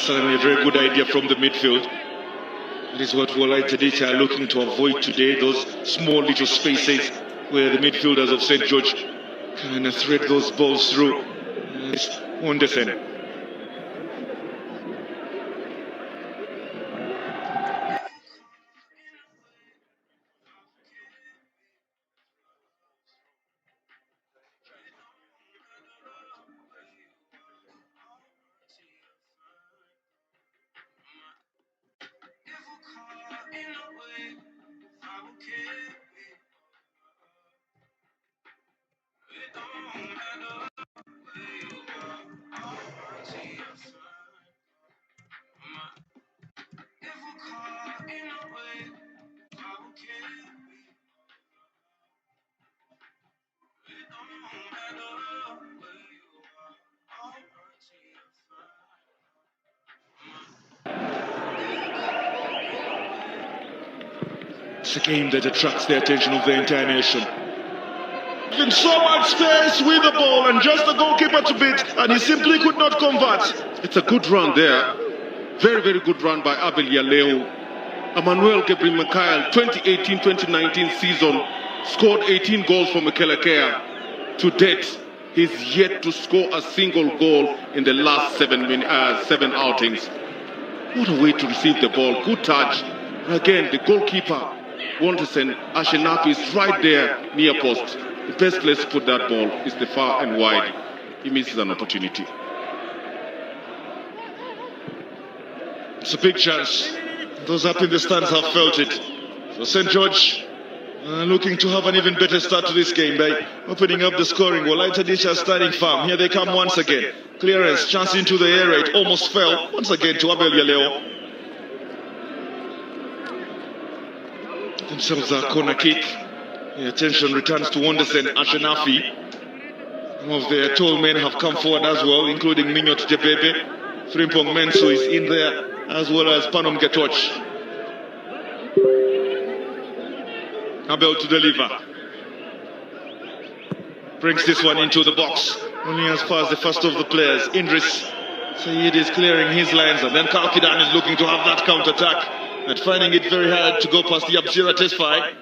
certainly a very good idea from the midfield. That is what wolita dicha are looking to avoid today, those small little spaces where the midfielders of St. George kind of thread those balls through. It's wonderful. It's a game that attracts the attention of the entire nation. In so much space with the ball and just the goalkeeper to beat, and he simply could not convert. It's a good run there. Very, very good run by Abel Yaleo. Emmanuel Gabriel Mikhail, 2018-2019 season, scored 18 goals for Mekelekea. To date, he's yet to score a single goal in the last seven outings. What a way to receive the ball. Good touch. Again, the goalkeeper, Wondersen Ashenapi, is right there near post. The best place to put that ball is the far and wide. He misses an opportunity. It's a big chance. Those up in the stands have felt it. So St. George looking to have an even better start to this game by opening up the scoring. wolita dicha starting firm. Here they come once again. Clearance, chance into the air raid. Almost fell. Once again to Abel Yaleo. Themselves a corner kick. The attention returns to Wondersen Ashenafi. Some of their tall men have come forward as well, including Minyot Jebebe. Frimpong Menso is in there, as well as Panom Getoch. Abel to deliver. Brings this one into the box. Only as far as the first of the players. Indris Said is clearing his lines, and then Kalkidan is looking to have that counter-attack and finding it very hard to go past the Absira Tesfai.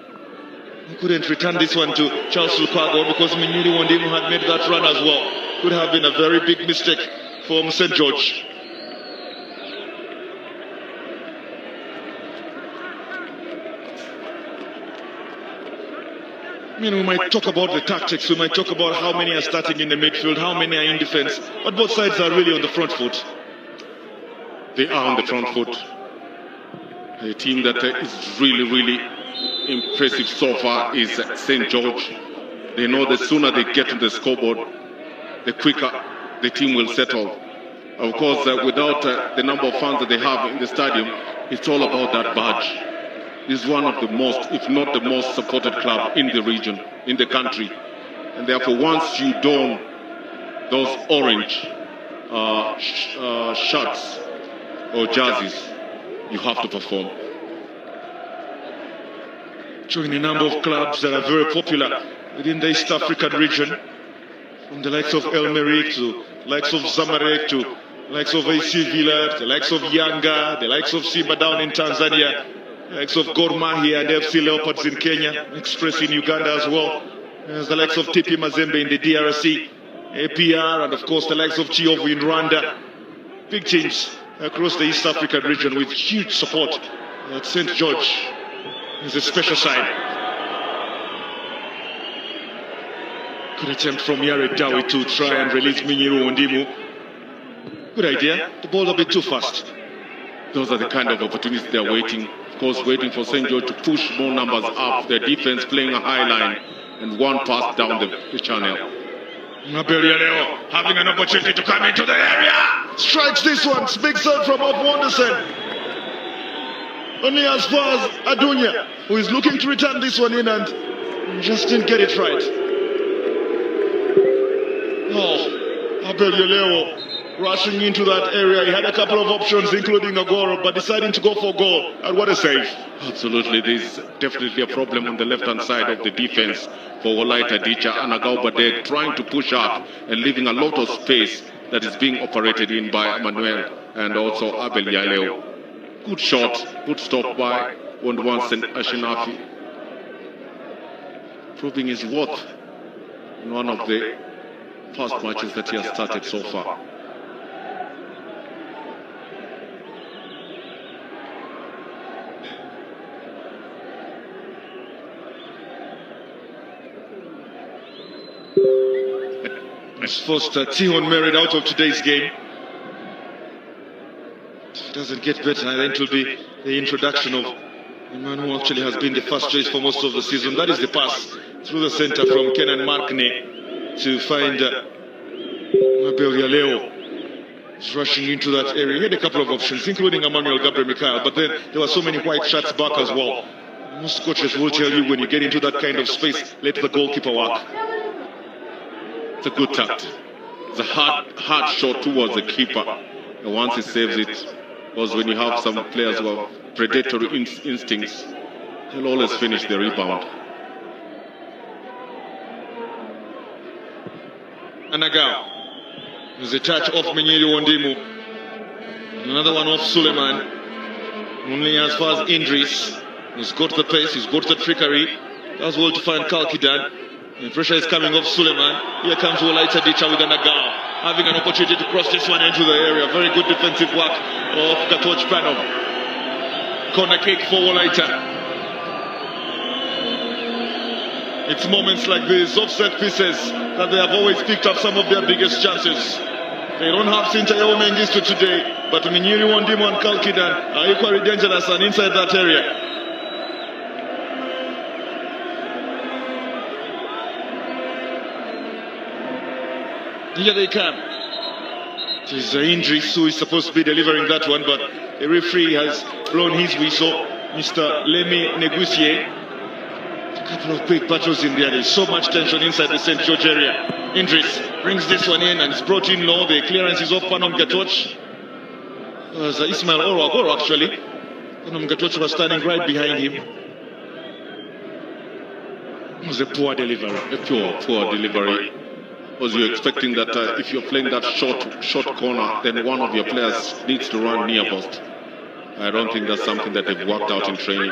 He couldn't return this one to Charles Lukwago because Minyuri Wondimu had made that run as well. Could have been a very big mistake for St. George. I mean, we might talk about the tactics, we might talk about how many are starting in the midfield, how many are in defense, but both sides are really on the front foot. They are on the front foot. A team that is really, really impressive so far is St. George. They know the sooner they get to the scoreboard, the quicker the team will settle. Of course, without the number of fans that they have in the stadium, it's all about that badge. This is one of the most, if not the most supported club in the region, in the country. And therefore, once you don those orange shirts or jerseys, you have to perform. Showing a number of clubs that are very popular within the East African region, from the likes of El Merreikh to the likes of Zamalek to the likes of AC Villa, the likes of Yanga, the likes of Simba down in Tanzania, the likes of Gor Mahia and FC Leopards in Kenya, Express in Uganda as well. There's the likes of TP Mazembe in the DRC, APR, and of course the likes of Chiovu in Rwanda. Big teams across the East African region with huge support at St. George. Is a special side. Good attempt from Yare Dawi to try and release Minyiru Wondimu. Good idea. The ball a bit too fast. Those are the kind of opportunities they're waiting. Of course, waiting for St. George to push more numbers up. Their defense playing a high line and one pass down the channel. Abel Yaleo having an opportunity to come into the area. Strikes this one. Big serve from off Wondersen. Only as far as Adunya, who is looking to return this one in and just didn't get it right. Oh, Abel Yaleo rushing into that area. He had a couple of options, including a goal, but deciding to go for a goal. And what a save. Absolutely. There's definitely a problem on the left-hand side of the defense for wolita dicha. And Agaubade trying to push up and leaving a lot of space that is being operated in by Emmanuel and also Abel Yaleo. Good shot, good stop by Wondwansen Ashinafi, proving his worth in one of the first matches that he has started so far. His first Tihon merit out of today's game. If it doesn't get better, then it will be the introduction of a man who actually has been the first choice for most of the season. That is the pass through the center from Kenan Markne to find Abel Yaleo. He's rushing into that area. He had a couple of options, including Emmanuel Gabriel Mikhail, but then there were so many white shots back as well. Most coaches will tell you when you get into that kind of space, let the goalkeeper work. It's a good tact. It's a hard shot towards the keeper. And once he saves it, because when you have some players who have predatory instincts, they'll always finish the rebound. Anagao. There's a touch off Menyeri Wondimu. Another one off Suleiman. Only as far as Indris. He's got the pace, he's got the trickery. Does well to find Kalkidan. The pressure is coming off Suleiman. Here comes wolita dicha with Anagao, having an opportunity to cross this one into the area. Very good defensive work of Gatoch Panov. Corner kick for wolita. It's moments like these, offset pieces, that they have always picked up some of their biggest chances. They don't have Sintayao Mengistu today, but Minyiri Wondimu and Kalkidan are equally dangerous and inside that area. Here they come. It is Indris who is supposed to be delivering that one, but the referee has blown his whistle. Mr. Lemi Negusier. A couple of big battles in there. There's so much tension inside the St. George area. Indris brings this one in and it's brought in low. The clearance is off Panom Gatoch. It was Ismail Orwagoro actually. Panom Gatoch was standing right behind him. It was a poor delivery. A poor delivery. Because you're expecting that if you're playing that short corner, then one of your players needs to run near post. I don't think that's something that they've worked out in training.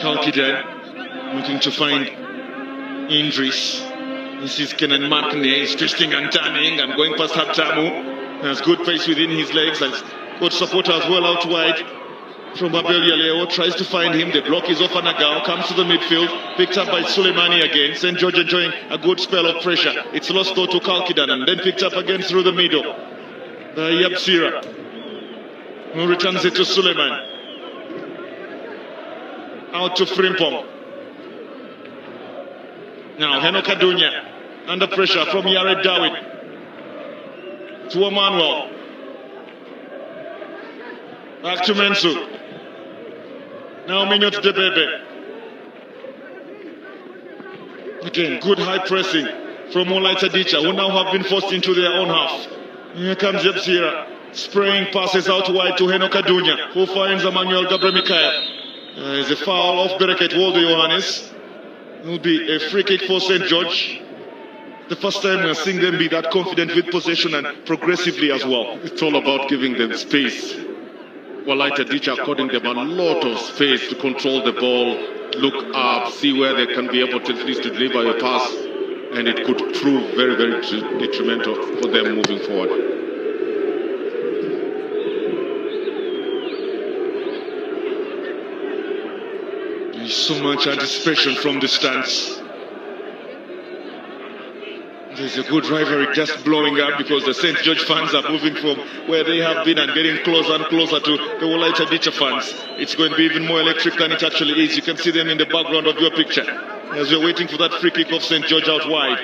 Kalkidan looking to find Indris. This is Kenan Markne. He's twisting and turning and going past Habtamu. Has good pace within his legs. Has good support as well out wide. From Abel Yaleo, tries to find him. The block is off Anagao, comes to the midfield, picked up by Suleimani again. St. George enjoying a good spell of pressure. It's lost though to Kalkidan and then picked up again through the middle. The Yabsira, who returns it to Suleiman. Out to Frimpong. Now Heno Kadunya, under pressure from Yared David. To Emmanuel. Back to Mensu. Now Minyot Debebe. Again, good high pressing from wolita dicha, who now have been forced into their own half. Here comes Yabsira, spraying passes out wide to Heno Kadunya, who finds Emmanuel Gabriel Mikhail. There's a foul off Bereket Waldo Johannes. It will be a free kick for St. George. The first time we're seeing them be that confident with possession and progressively as well. It's all about giving them space. Wolita dicha according them a lot of space to control the ball, look up, see where they can be able to at least to deliver a pass, and it could prove very, very detrimental for them moving forward. There's so much anticipation from the stands. There's a good rivalry just blowing up because the St. George fans are moving from where they have been and getting closer and closer to the wolita dicha fans. It's going to be even more electric than it actually is. You can see them in the background of your picture as we're waiting for that free kick of St. George out wide.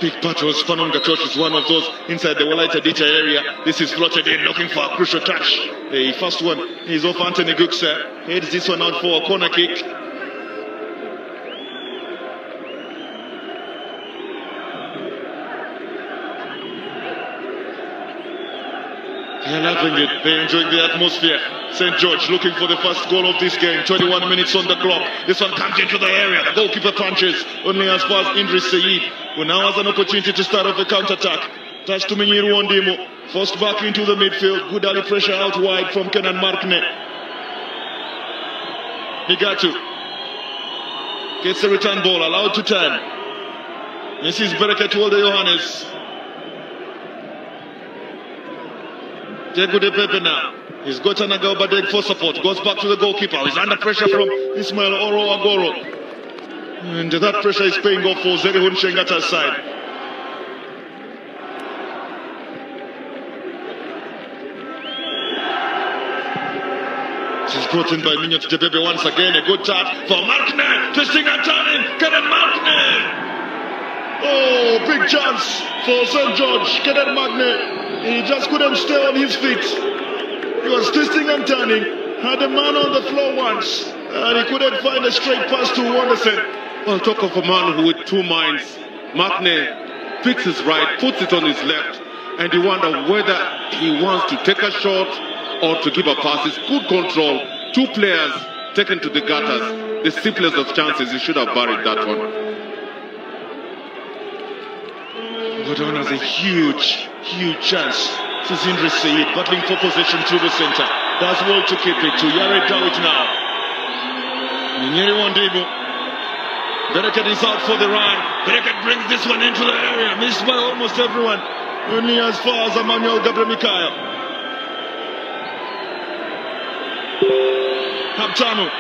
Big battles. Panom Gatoch is one of those inside the wolita dicha area. This is floated in, looking for a crucial touch. The first one is off Anthony Guksa. Heads this one out for a corner kick. They're loving it. They're enjoying the atmosphere. St. George looking for the first goal of this game. 21 minutes on the clock. This one comes into the area. The goalkeeper punches. Only as far as Idris Said, who now has an opportunity to start off a counter-attack. Touch to Minyiru Ondimo. Forced back into the midfield. Good early pressure out wide from Kenan Markne. Nigatu gets the return ball. Allowed to turn. This is Bereket Wolde Johannes. Degude Pepe now. He's got Anaga Obadeg for support. Goes back to the goalkeeper. He's under pressure from Ismail Oro Agoro. And that pressure is paying off for Zerihun Shengata's side. This is brought in by Minyot Debebe once again. A good touch for Markne. Twisting and turning. Kenan Markne. Oh, big chance for St. George. Kenan Markne. He just couldn't stay on his feet. He was twisting and turning. Had a man on the floor once. And he couldn't find a straight pass to Wondersen. Well, talk of a man who with two minds. Markne picks his right, puts it on his left. And you wonder whether he wants to take a shot or to give a pass. It's good control. Two players taken to the gutters. The simplest of chances. He should have buried that one. Godon has a huge chance. This is Idris Said battling for possession through the center. Does well to keep it to Yared Dawit now. Minyiru Ondimo. Bereket is out for the run. Bereket brings this one into the area. Missed by almost everyone. Only as far as Emmanuel Gabriel Mikhail. Haptamu.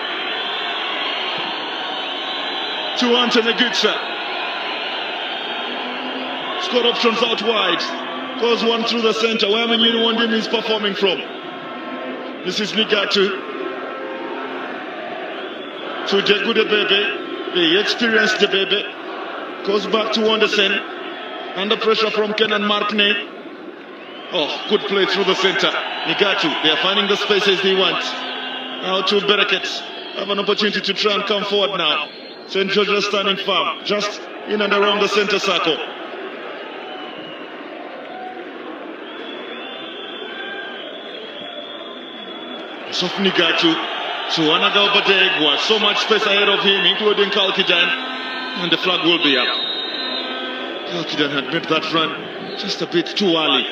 To Anthony Gutsa. Score options out wide. Goes one through the center where Minyiru Ondimo is performing from. This is Nigatu. To Degude Bebe. The experienced Bebe. Goes back to Wondersen. Under pressure from Kenan Markne. Oh, good play through the center. Nigatu. They are finding the spaces they want. Now to Bereket. Have an opportunity to try and come forward now. St. George is standing firm. Just in and around the center circle. Of Nigatu to Anaga Obadeg, who has so much space ahead of him, including Kalkidan, and the flag will be up. Kalkidan had made that run just a bit too early.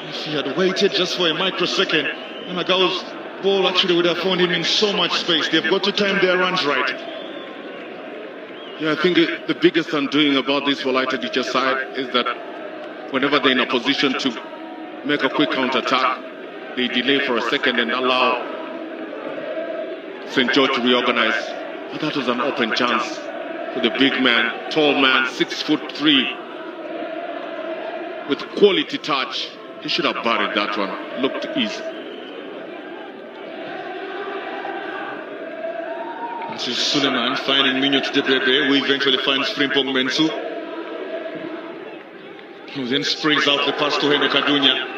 If he had waited just for a microsecond, Anaga's ball actually would have found him in so much space. They've got to time their runs right. Yeah, I think the biggest undoing about this wolita dicha side is that whenever they're in a position to make a quick counter-attack, they delay for a second and allow St. George to reorganize. But that was an open chance for the big man, tall man, 6'3", with quality touch. He should have buried that one. Looked easy. This is Suleiman finding Minyot Debebe, who eventually finds Frimpong Mensu. Who then springs out the pass to Hene Kadunya.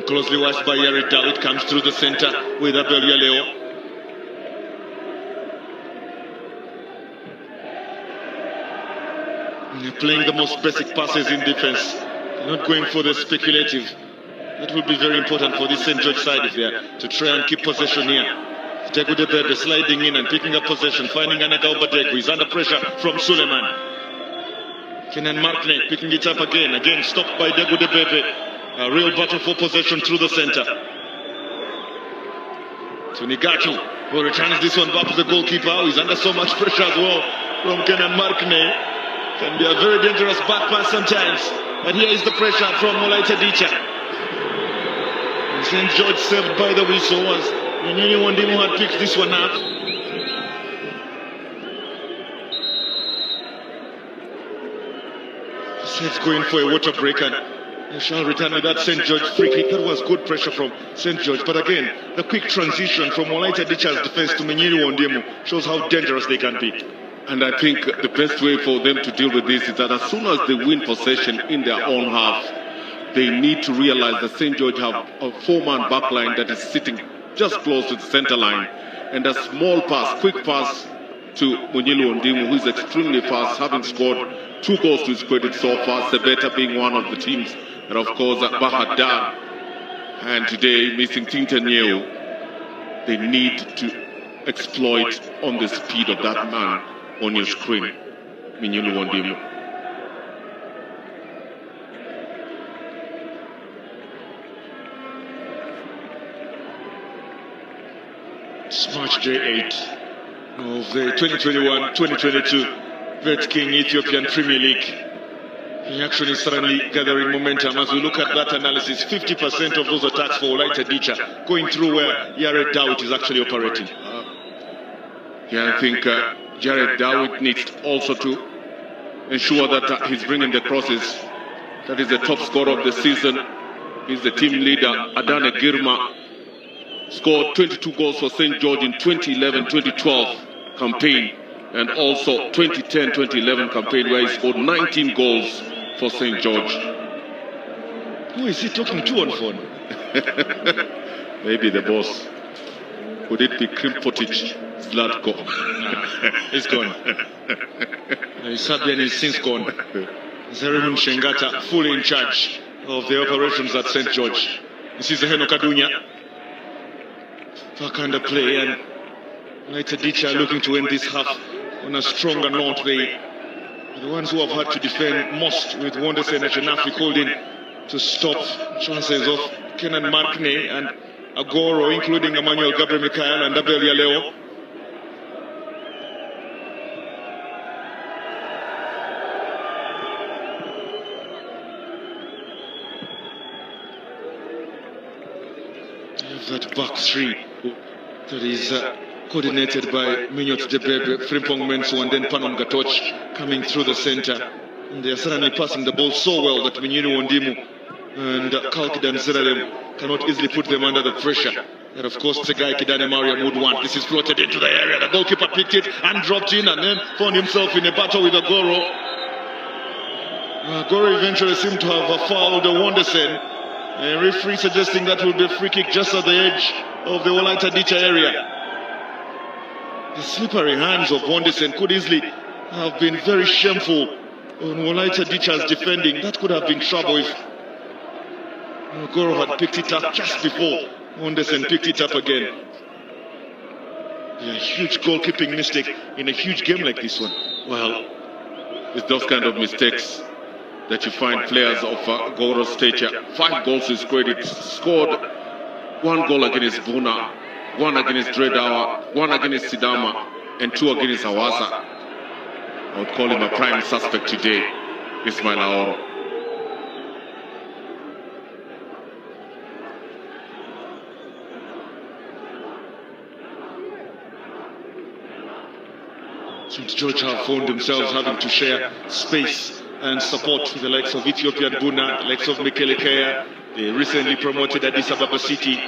Closely watched by Yared Dawit, comes through the center with Abel Yaleo. They're playing the most basic passes in defense. They're not going for the speculative. That will be very important for this St. George side if they are to try and keep possession here. Degude Bebe sliding in and picking up possession, finding Anaga Obadeg, who is under pressure from Suleiman. Kenan Markne picking it up again stopped by Degude Bebe. A real battle for possession through the center. To Nigatu, who returns this one back to the goalkeeper, who is under so much pressure as well from Kenan Markne. Can be a very dangerous back pass sometimes. But here is the pressure from wolita dicha. St. George saved by the whistle was Minyiru Ondimo had picked this one up. Saves going for a water break and they shall return with that St. George free kick. That was good pressure from St. George. But again, the quick transition from wolita dicha's defense to Minyiru Ondimo shows how dangerous they can be. And I think the best way for them to deal with this is that as soon as they win possession in their own half, they need to realize that St. George have a four-man backline that is sitting just close to the center line. And a small pass, quick pass to Minyiru Ondimo, who is extremely fast, having scored 2 goals to his credit so far, Sebeta being one of the teams. And of course, Bahadar And today, missing Tintaneo, they need to exploit on the speed of that man on your screen. Minyulu Wondimu. It's March day 8 of the 2021-2022 Vet King Ethiopian Premier League. The action is suddenly gathering momentum as we look at that analysis. 50% of those attacks for wolita dicha going through where Jared Dawit is actually operating. Yeah, I think Jared Dawit needs also to ensure that he's bringing the crosses. That is the top scorer of the season. He's the team leader. Adane Girma scored 22 goals for St. George in 2011-2012 campaign, and also 2010-2011 campaign where he scored 19 goals for St. George. Who is he talking to on phone? Maybe the boss. Could it be Krimpotic Zlatko? He's gone. Sabian is since gone. Zerimun Shengata fully in charge of the operations at St. George. This is Heno Kadunya. Back under play, and wolita dicha looking to end this half on a stronger note. They are the ones who have had to defend most, with Wondersen and Shenafi holding to stop chances of Kenan Markney and Agoro, including Emmanuel Gabriel Michael and Abel Yaleo. That back three that is coordinated by Minyot Debebe, Frimpong Mensu, and then Panom Gatoch coming through the center. And they are suddenly passing the ball so well that Minyunu Wondimu and Kalkidan Zeralem cannot easily put them under the pressure that, of course, Tegai Kidane Mariam would want. This is floated into the area. The goalkeeper picked it and dropped in, and then found himself in a battle with Agoro. Agoro eventually seemed to have fouled Wondersen. A referee suggesting that will be a free kick just at the edge of the wolita dicha area. The slippery hands of Wondersen could easily have been very shameful on wolita dicha's defending. That could have been trouble if Goro had picked it up just before Wondersen picked it up again. A huge goalkeeping mistake in a huge game like this one. Well, it's those kind of mistakes that you find players of Goro's stature. 5 goals is credit. Scored 1 goal against Buna, 1 against Dredawa, 1 against Sidama, and 2 against Hawassa. I would call him a prime suspect today, Ismail Aoro. St. George have found themselves having to share space and support with the likes of Ethiopian Buna, the likes of Mekelekea, the recently promoted Addis Ababa City,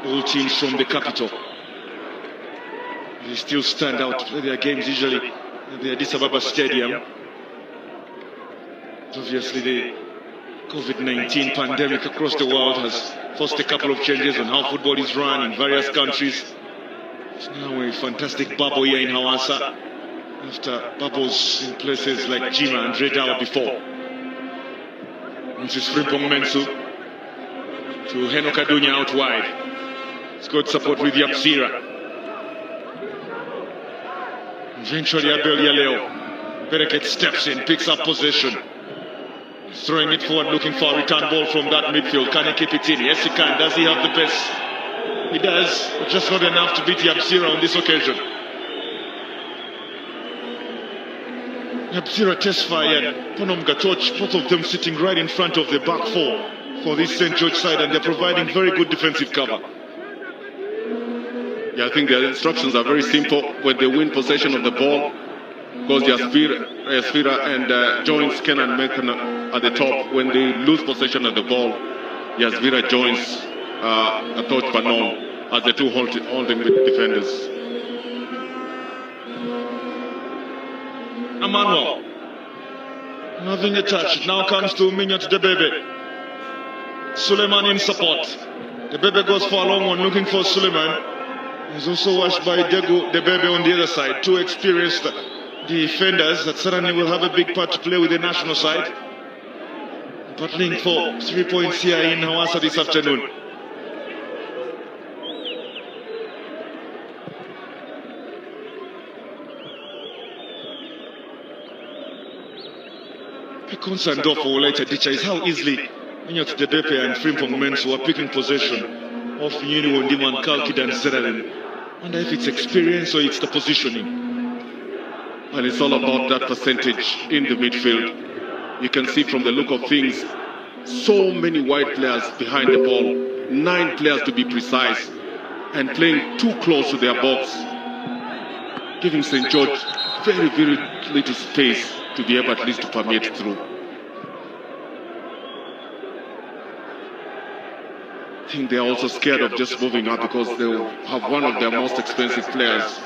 all teams from the capital. They still stand out, play their games usually at the Addis Ababa Stadium. Obviously, the COVID-19 pandemic across the world has forced a couple of changes on how football is run in various countries. It's now a fantastic bubble here in Hawassa, after bubbles in places like Jima and Dredawa before. This is Frimpong Mensu to Heno Kadunya out wide. It's got support with Yapsira. Eventually Abel Yaleo. Bereket steps in, picks up possession. He's throwing it forward, looking for a return ball from that midfield. Can he keep it in? Yes, he can. Does he have the best? He does, but just not enough to beat Yapsira on this occasion. Yapsira Tesfaye and Panom Gatoch, both of them sitting right in front of the back four for this St. George side, and they're providing very good defensive cover. Yeah, I think their instructions are very simple when they win possession of the ball, because Yasfira and joins Kenan Mekan at the top. When they lose possession of the ball, Yasfira joins Atoch Panom as the two holding defenders. Emmanuel having a touch. It now comes to Minyot Debebe. Suleiman in support. Debebe goes for a long one looking for Suleiman. He's also watched by Degu Debebe on the other side. 2 experienced defenders that certainly will have a big part to play with the national side. battling for 3 points here in Hawassa this afternoon. The concern though for Wolita Dicha is how easily Minyot Debepe and Frimpong Mensu are picking possession of Yuni Wondimu and Kalkid and Zeralen. I wonder if it's experience or it's the positioning. And it's all about that percentage in the midfield. You can see from the look of things, so many wide players behind the ball, 9 players to be precise, and playing too close to their box, giving St. George very, very little space to be able at least to permeate through. I think they're also scared of just moving up because they have one of their most expensive players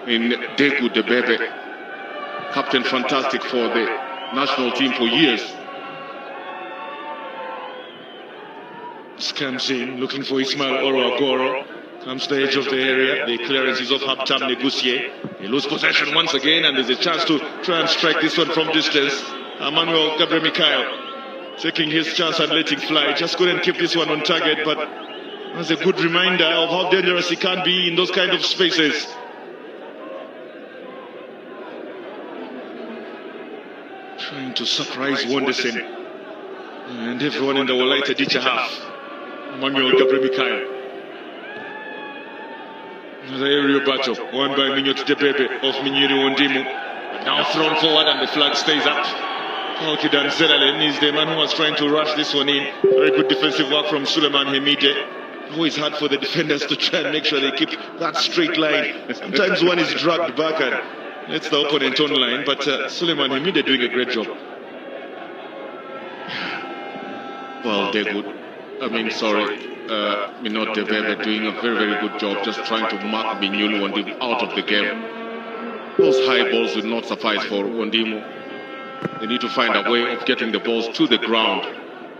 in Deku Debebe, captain fantastic for the national team for years. This comes in, looking for Ismail Oro. Comes to the edge of the area. The clearance is of Haptam Negusie. He loses possession once again, and there's a chance to try and strike this one from distance. Emmanuel Gabriel Mikhail taking his chance and letting fly. Just couldn't keep this one on target, but that's a good reminder of how dangerous he can be in those kind of spaces. Trying to surprise Wondersen and everyone in the Wolita Dicha half. Emmanuel Gabriel Mikhail. Another aerial battle won by Minyot Debebe of Minyiri Wondimu. Now thrown forward and the flag stays up. Kalkidan Zeralen is the man who was trying to rush this one in. Very good defensive work from Suleiman Hemide. Always hard for the defenders to try and make sure they keep that straight line. Sometimes one is dragged back and lets the opponent on line, but Suleiman Hemide doing a great job. Well, they're good. Minot Debebe doing a very, very good job just trying to mark Minyulu Wondimu out of the game. Those high balls will not suffice for Wondimu. They need to find a way of getting the balls to the ground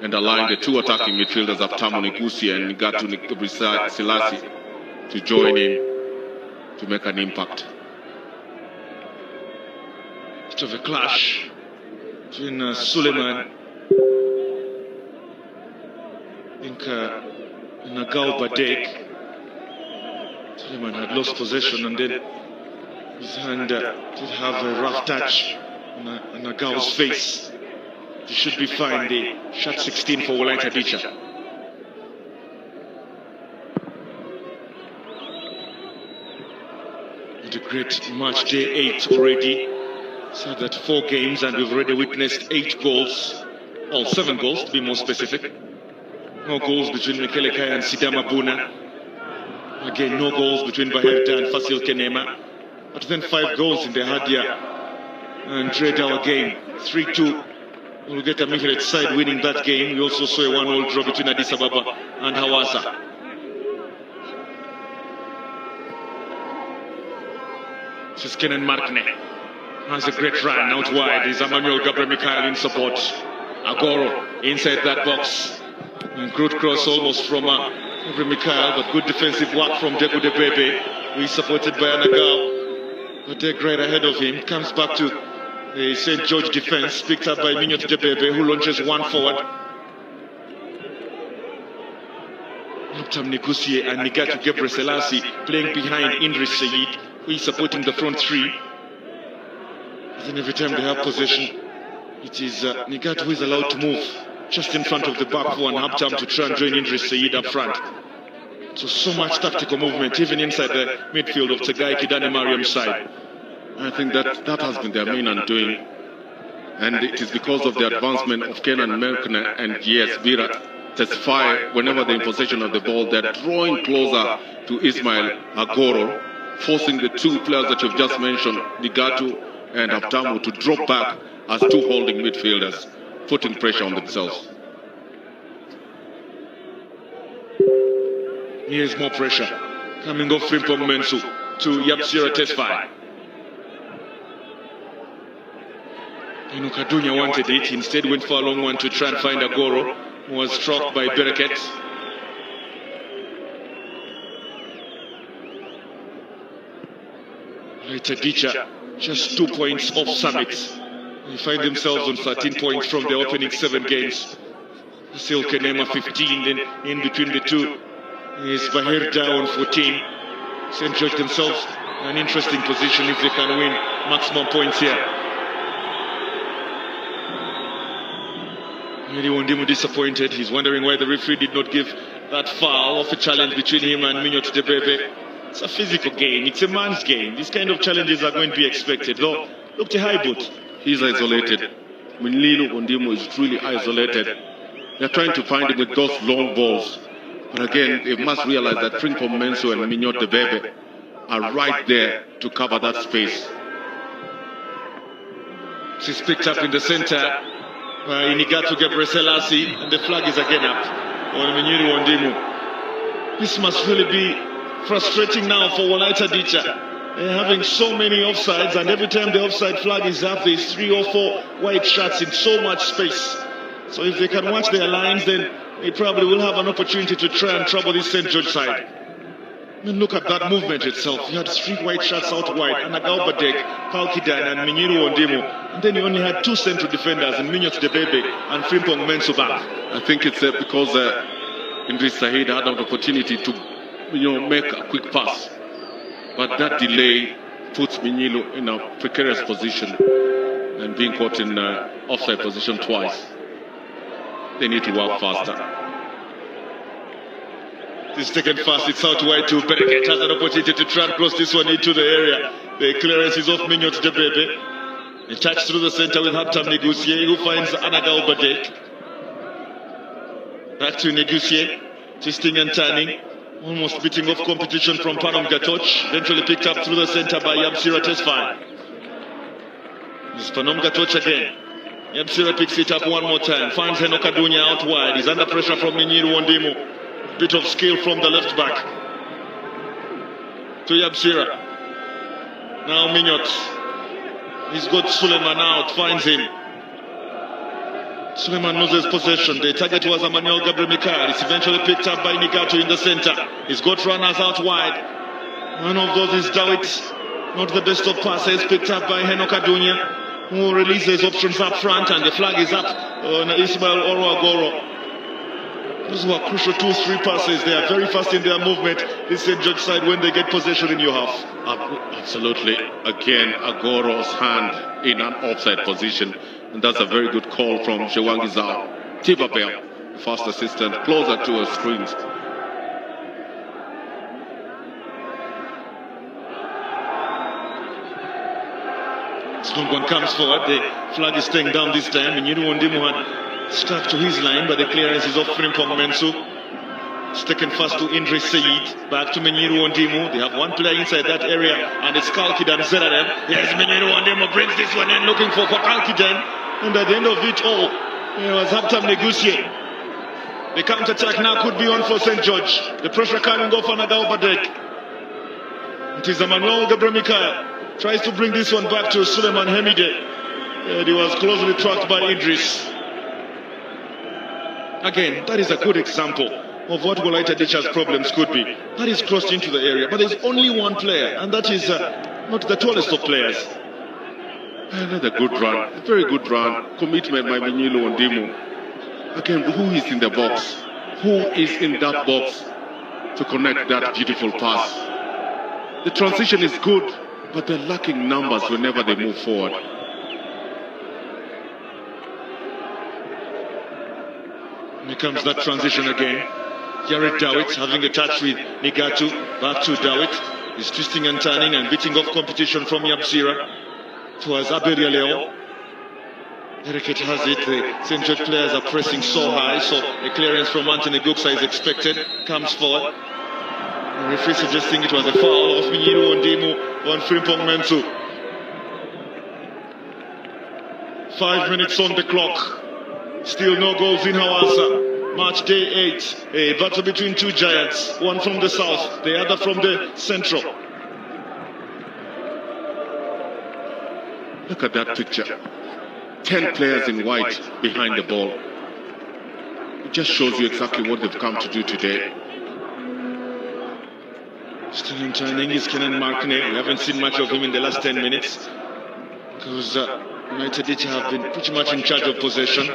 and allowing the 2 attacking midfielders of Tamu Nikusi and Ngatu Selassie to join in to make an impact. Bit of a clash between Suleiman, I think, Nagal Badek. Suleiman had lost possession and then his hand did have a rough touch on Nagal's face. He should be fine. The shot 16 for Wolita Dicha. And a great match day 8 already. So that 4 games and we've already witnessed 8 goals. Well, 7 goals to be more specific. No goals between Mikele Kaya and Sidama Buna. Again, no goals between Baherta and Fasil Kenema. But then 5 goals in the Hadia and Dredawa game. 3-2. We'll get a Mihret side winning that game. We also saw a 1-1 draw between Addis Ababa and Hawassa. This is Kenan Markne. Has a great run out wide. Is Emmanuel Gabriel Mikhail in support. Agoro inside that box. And good cross almost from Gabriel Mikhail, but good defensive work from Deku Debebe, who is supported by Anagal. But Dek right ahead of him comes back to the St. George defense, picked up by Minyot Debebe, who launches one forward. Nuptam Negusie and Nigatu Gebre Selassie playing behind Indris Sayid, who is supporting the front 3. And then every time they have possession, it is Nigatu who is allowed to move just in front of the back 4 and have time to try and join Indris Sayid up front. So much tactical movement, even inside the midfield of Tagai Kidane Mariam's side. I think that has been their main undoing. And it is because of the advancement of Kenan Merkner and yes, Bira testify whenever they're in possession of the ball, they're drawing closer to Ismail Agoro, forcing the 2 players that you've just mentioned, Nigatu and Haptamu, to drop back as 2 holding midfielders, putting pressure on themselves. Here's more pressure coming off Frimpong Mensu to Yapsira Tesfaye. Kadunya wanted it, instead went for a long one to try and find Agoro, who was struck by Bereket. Wolita Dicha just 2 points off Summit They find themselves on 13 points from the opening 7 games. Still Kenema 15, then in between the two is Bahirda on 14. St. George themselves in an interesting position if they can win maximum points here. Wondimu disappointed. He's wondering why the referee did not give that foul of a challenge between him and Minyot Debebe. It's a physical game. It's a man's game. These kind of challenges are going to be expected. Though, look to Highboot. He's isolated. Minlino Wondimu is truly isolated. They're trying to find him with those long balls. But again, they must realize that Frimpong Menso and Minyot Debebe are right there to cover that space. She's picked up in the center by Inigato Gebreselassie, and the flag is again up on Minyiri Wondimu. This must really be frustrating now for wolita dicha. They're having so many offsides, and every time the offside flag is up, there's 3 or 4 white shots in so much space. So if they can watch their lines, then they probably will have an opportunity to try and trouble this St. George side. I mean, look at that movement itself. You had 3 white shots out wide, Anagao Badek, Kalkidan and Minyiri Wondimu. And then you only had 2 central defenders, in Minyot Debebe and Frimpong Menso back. I think it's because Idris Said had an opportunity to make a quick pass. But that delay puts Minyilo in a precarious position and being caught in offside position twice. They need to work faster. This is taken fast, it's out wide to Bereket. Has an opportunity to try and cross this one into the area. The clearance is off Minyot Debebe. A touch through the center with Haptam Negusier, who finds Anagao Badek. Back to Negusier, twisting and turning. Almost beating off competition from Panom Gatoch. Eventually picked up through the center by Yabsira Tesfaye. It's Panom Gatoch again. Yabsira picks it up one more time. Finds Henok Adunya out wide. He's under pressure from Minyiri Wondimu. Bit of skill from the left back. To Yabsira. Now Minyot. He's got Suleiman out. Finds him. Suleiman loses possession. The target was Emmanuel Gabriel Mikhail. It's eventually picked up by Nigato in the center. He's got runners out wide. One of those is Dawit. Not the best of passes. Picked up by Henok Adunya, who releases options up front, and the flag is up on Ismail Oro-Agoro. Those were crucial 2-3 passes. They are very fast in their movement. This St. George side when they get possession in your half. Absolutely. Again, Agoro's hand in an offside position. And that's a very good call from Jewangizao. Tibabel, fast assistant, closer to her screens. Strong one comes forward. The flag is staying down this time. Minyiri Wondimu had stuck to his line, but the clearance is off Frimpong Menso. It's taken fast to Idris Said. Back to Minyiri Wondimu. They have one player inside that area, and it's Kalkidan Zerarem. Yes, Minyiri Wondimu brings this one in, looking for Kalkidan. And at the end of it all, it was Haptam Negusier. The counter-attack now could be on for St. George. The pressure coming off Anagao Badek. It is Emmanuel Gabriel Mikhail. Tries to bring this one back to Suleiman Hemide. And he was closely tracked by Idris. Again, that is a good example of what wolita dicha's problems could be. That is crossed into the area, but there's only one player, and that is not the tallest of players. Another good run, a very good run. Commitment by Minyiri Wondimu. Again, who is in the box? Who is in that box to connect that beautiful pass? The transition is good, but they're lacking numbers whenever they move forward. Here comes that transition again. Jared Dawit having a touch with Nigatu. Back to Dawit. He's twisting and turning and beating off competition from Yabsira. Towards Aberia Leo. Bereket has it. The St. George players are pressing so high, so a clearance from Anthony Guksa is expected. Comes forward. The referee suggesting it was a foul of Minyiri Wondimu on Frimpong Menso. 5 minutes on the clock. Still no goals in Hawassa. Match day 8. A battle between two giants. One from the south, the other from the central. Look at that picture. 10 players in white behind the ball. It just shows you exactly what they've come to do today. Still in training is Kenan Markney. We haven't seen much of him in the last 10 minutes. Because United Dicha have been pretty much in charge of possession.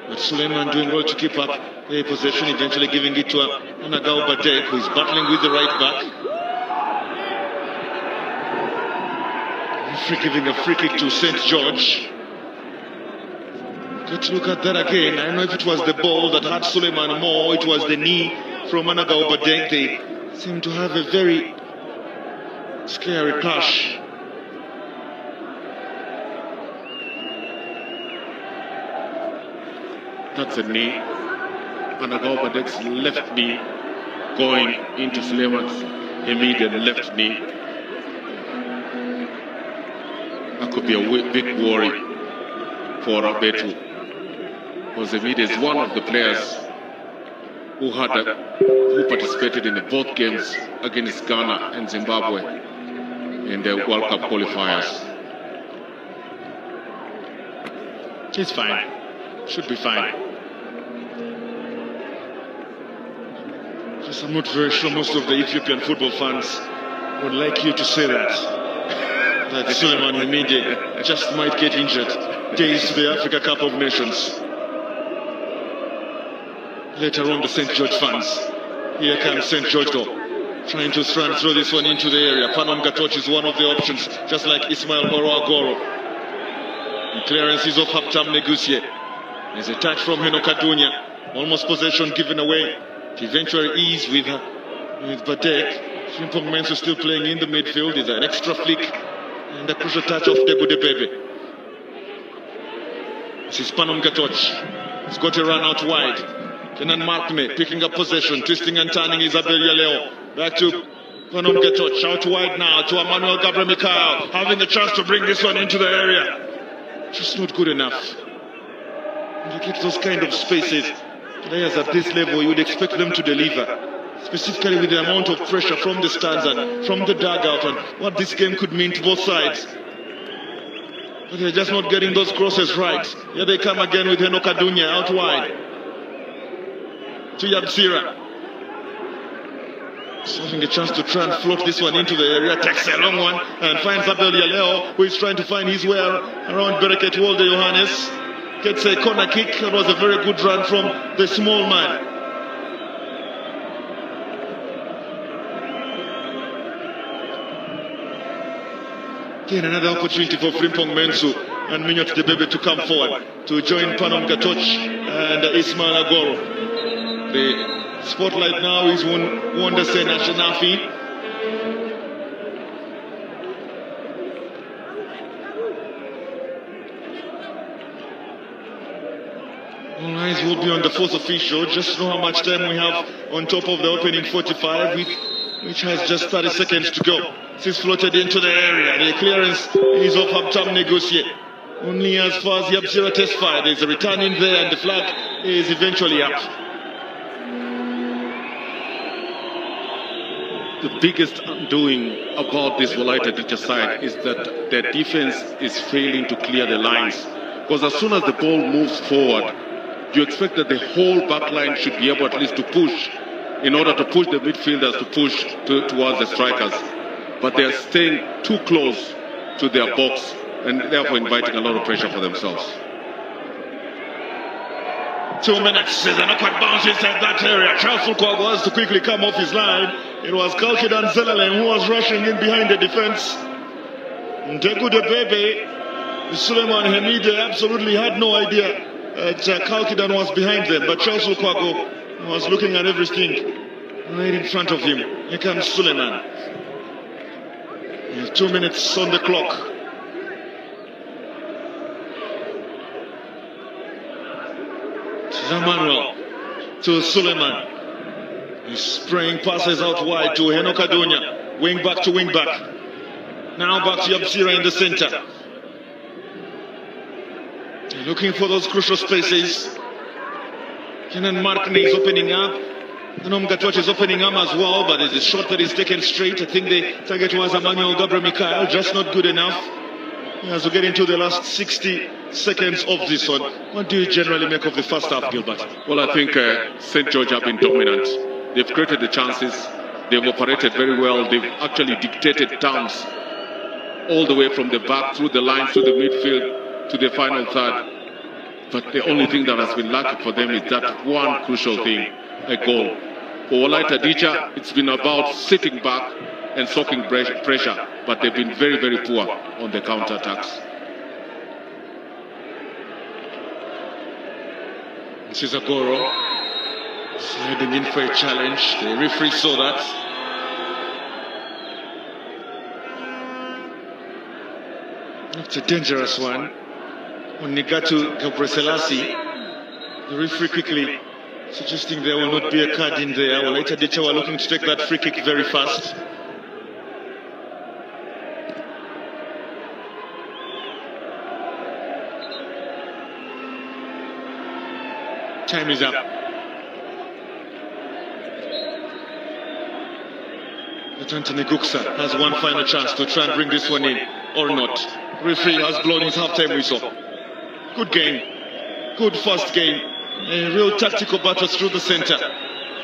But Suleiman doing well to keep up the possession, eventually giving it to Anagao Badek, who is battling with the right back. Giving a free kick to St. George. Let's look at that again. I don't know if it was the ball that had Suleiman more, it was the knee from Anagao Badek. They seem to have a very scary clash. That's a knee. Anagao Badek's left knee going into Suleiman's immediate left knee. That could be a big worry for Abetu. Because Emid is one of the players who participated in both games against Ghana and Zimbabwe in the World Cup qualifiers. He's fine. Should be fine. Just I'm not very sure most of the Ethiopian football fans would like you to say that Suleiman Hamide just might get injured days to the Africa Cup of Nations. Later on, the St. George fans. Here comes St. George though, trying to throw this one into the area. Panom Gatoch is one of the options, just like Ismail Agoro. The clearance is off Haptam Negusie. There's a touch from Henoka Dunya. Almost possession given away. To eventually ease with Badek. Frimpong Mensu still playing in the midfield. There's an extra flick and a crucial touch of Debudebebe. This is Panom Gatoch. He's got a run out wide. Kenan Markme picking up possession, twisting and turning Isabel Yaleo. Back to Panom Gatoch. Out wide now to Emmanuel Gabriel Mikhail. Having a chance to bring this one into the area. Just not good enough. When you get those kind of spaces, players at this level, you would expect them to deliver. Specifically with the amount of pressure from the stands and from the dugout and what this game could mean to both sides. But they're just not getting those crosses right. Here they come again with Henoka Dunya out wide. To Yabsira. He's having a chance to try and float this one into the area. Takes a long one and finds Abel Yaleo, who is trying to find his way around Bereket Wolde Johannes. Gets a corner kick. It was a very good run from the small man. Again, another opportunity for Frimpong Mensu and Minyot Debebe to come forward to join Panom Gatoch and Ismail Agoro. The spotlight now is Wonder Sena Shanafi. All eyes will be on the fourth official. Just know how much time we have on top of the opening 45, which has just 30 seconds to go. This is floated into the area. The clearance is of Haptam Negusie. Only as far as Yabsira testified. There's a return in there and the flag is eventually up. The biggest undoing about this wolita Dicha side is that their defense is failing to clear the lines. Because as soon as the ball moves forward, you expect that the whole back line should be able at least to push in order to push the midfielders to push towards the strikers. But they are staying too close to their box and therefore inviting a lot of pressure for themselves. 2 minutes. There's an upward bounce inside that area. Charles Lukwago has to quickly come off his line. It was Kalkidan Zelalen who was rushing in behind the defense. Ndegu Debebe, Suleiman Hamide absolutely had no idea that Kalkidan was behind them. But Charles Lukwago was looking at everything right in front of him. Here comes Suleiman. 2 minutes on the clock. Emmanuel to Suleiman. He's spraying passes out wide to Henoka Dunya. Wing back to wing back. Now back to Yabsira in the center. Looking for those crucial spaces. Kenan Markney is opening up. Panom Gatoch is opening up as well, but there's a shot that is taken straight. I think the target was Emmanuel Gabriel Mikhail, just not good enough. As we get into the last 60 seconds of this one, what do you generally make of the first half, Gilbert? Well, I think St. George have been dominant. They've created the chances. They've operated very well. They've actually dictated terms all the way from the back, through the line, through the midfield, to the final third. But the only thing that has been lucky for them is that one crucial thing, a goal. For Wolita Dicha, it's been about sitting back and soaking pressure, but they've been very, very poor on the counter-attacks. This is Agoro sliding in for a challenge. The referee saw that. It's a dangerous one. On Nigatu Gabreselassie, the referee quickly suggesting there will not be a card in there. Wolita Dicha were looking to take that free kick very fast. Time is up. But Anthony Guksa has one final chance to try and bring this one in, or not. Referee has blown his half-time whistle. Good game. Good first game. A real tactical battles through the centre.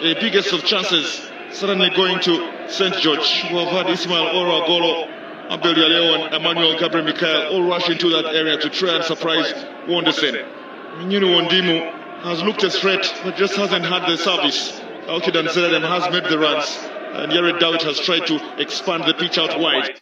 The biggest of chances suddenly going to St. George, who have had Ismail Oro Agolo, Abel Yaleo and Emmanuel Gabriel Mikhail all rush into that area to try and surprise Wondersen. Minyunu Wondimu has looked a threat, but just hasn't had the service. Alkidan Zeredem has made the runs, and Yared Dawit has tried to expand the pitch out wide.